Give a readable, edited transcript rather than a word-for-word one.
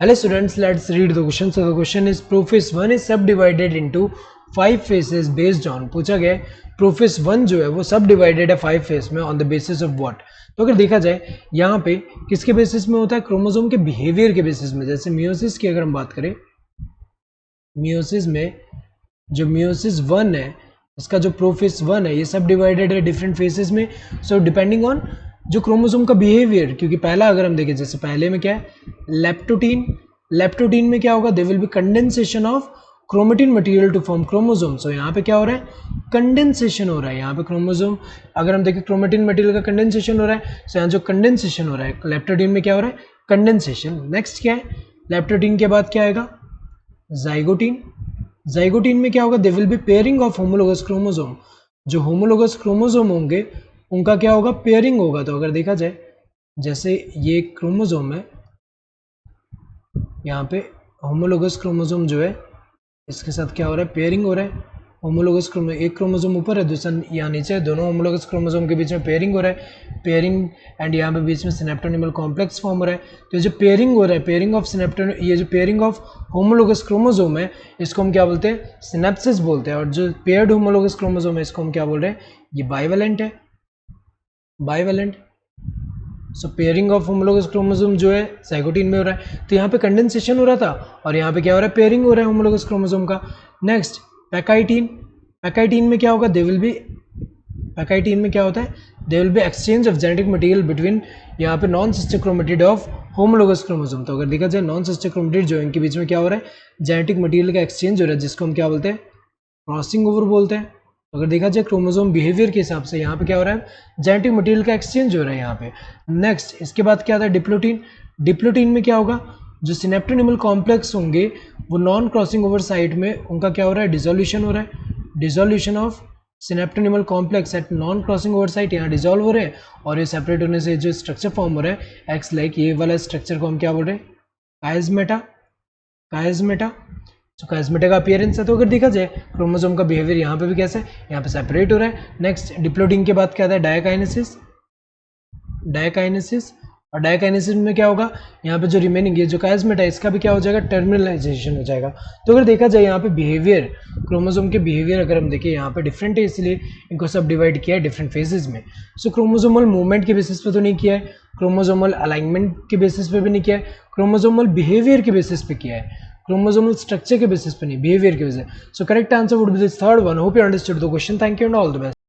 Hello students, let's read the question. So the question is Prophase 1 is subdivided into 5 phases based on, पूछा गया Prophase 1 जो है वो subdivided है 5 phase में on the basis of what. तो अगर देखा जाए यहाँ पे किसके बेसिस में होता है, क्रोमोसोम के बिहेवियर के बेसिस में. जैसे मियोसिस की अगर हम बात करें, मियोसिस में जो मियोसिस 1 है इसका जो प्रोफेस 1 है ये सब डिवाइडेड है डिफरेंट फेसेस में. सो डिपेंडिंग ऑन जो क्रोमोसोम का बिहेवियर, क्योंकि पहला अगर हम देखें जैसे पहले में क्या है लेप्टोटीन, लेप्टोटीन में क्या होगा, they will be condensation of chromatin material to form chromosome. So यहाँ पे क्या हो रहा है, कंडेंसेशन हो रहा है. यहाँ पे क्रोमोसोम अगर हम देखें क्रोमेटिन मटेरियल का कंडेंसेशन हो रहा है. सो यहाँ जो कंडेंसेशन हो रहा है लेप्टोटीन में क्या हो रहा है, कंडेंसेशन. नेक्स्ट क्या है, लेप्टोटीन के बाद क्या आएगा, जाइगोटीन. जाइगोटीन में क्या होगा, they will B pairing of homologous chromosome. जो होमोलोगस क्रोमोसोम होंगे उनका क्या होगा, पेयरिंग होगा. तो अगर देखा जाए जैसे ये क्रोमोसोम है, यहाँ पे होमोलोगस क्रोमोसोम जो है इसके साथ क्या हो रहा है, पेयरिंग हो रहा है. होमोलोगस क्रोमोसोम, एक क्रोमोसोम ऊपर है दूसरा यहाँ नीचे है, दोनों होमोलोगस क्रोमोसोम के बीच में पेयरिंग हो रहा है. पेयरिंग एंड यहाँ पे बीच में सिनेप्टोनिमल कॉम्प्लेक्स फॉर्म हो रहा है. तो ये जो पेयरिंग हो रहा है, पेयरिंग ऑफ सिनेप्टोन, ये जो पेयरिंग ऑफ होमोलोगस क्रोमोसोम है इसको हम क्या बोलते हैं, सिनेप्सिस बोलते हैं. और जो पेयर्ड होमोलोगस क्रोमोसोम है इसको हम क्या बोल रहे हैं, ये बाइवेलेंट है, bivalent. So pairing of homologous chromosome जो है जाइगोटीन में हो रहा है. तो यहाँ पे कंडेंसेशन हो रहा था और यहाँ पे क्या हो रहा है, पेयरिंग हो रहा है होमोलोगस क्रोमोसोम का. नेक्स्ट पैकाइटीन, पैकाइटीन में क्या होगा, दे विल बी, पैकाइटीन में क्या होता है, दे will be exchange of genetic material between यहाँ पे non sister chromatid of homologous chromosome. तो अगर देखा जाए नॉन सिस्टर क्रोमेटिड जो है इनके बीच में क्या हो रहा है, जेनेटिक मटेरियल का एक्सचेंज हो रहा है जिसको हम क्या बोलते हैं, क्रॉसिंग ओवर बोलते हैं. अगर देखा जाए क्रोमोसोम बिहेवियर के हिसाब से यहाँ पे क्या हो रहा है, जेनेटिक मटेरियल का एक्सचेंज हो रहा है यहाँ पे. नेक्स्ट इसके बाद क्या आता है, डिप्लोटीन. डिप्लोटीन में क्या होगा, जो सिनेप्टोनिमल कॉम्प्लेक्स होंगे वो नॉन क्रॉसिंग ओवर साइट में उनका क्या हो रहा है, डिसोल्यूशन हो रहा है. Dissolution of synaptonemal complex at non crossing over site, यहाँ डिसॉल्व हो रहे हैं और ये सेपरेट होने से जो स्ट्रक्चर फॉर्म हो रहा है एक्स लाइक, ये वाला स्ट्रक्चर को हम क्या बोल रहे हैं, कायस्मेटा, कायस्मेटा. तो कायस्मेटा का अपीयरेंस है. तो अगर देखा जाए क्रोमोसोम का बिहेवियर यहाँ पे भी कैसे है, यहाँ पे सेपरेट हो रहा है. नेक्स्ट डिप्लोटिंग के बाद क्या आता है, डायकाइनेसिस, डायकाइनेसिस. और डायकाइनेसिस में क्या होगा, यहाँ पे जो रिमेनिंग है जो कायस्मेटा है इसका भी क्या हो जाएगा, टर्मिनलाइजेशन हो जाएगा. तो अगर देखा जाए यहाँ पे बिहेवियर, क्रोमोसोम के बिहेवियर अगर हम देखें यहाँ पे डिफरेंट है, इसलिए इनको सब डिवाइड किया है डिफरेंट फेजेस में. सो क्रोमोसोमल मूवमेंट के बेसिस पे तो नहीं किया है, क्रोमोसोमल अलाइनमेंट के बेसिस पे भी नहीं किया है, क्रोमोसोमल बिहेवियर के बेसिस पे किया है, क्रोमोसोमल स्ट्रक्चर के बेसिस पे नहीं, बिहेवियर के वजह. So correct answer would be this third one. Hope you understood the question. Thank you and all the best.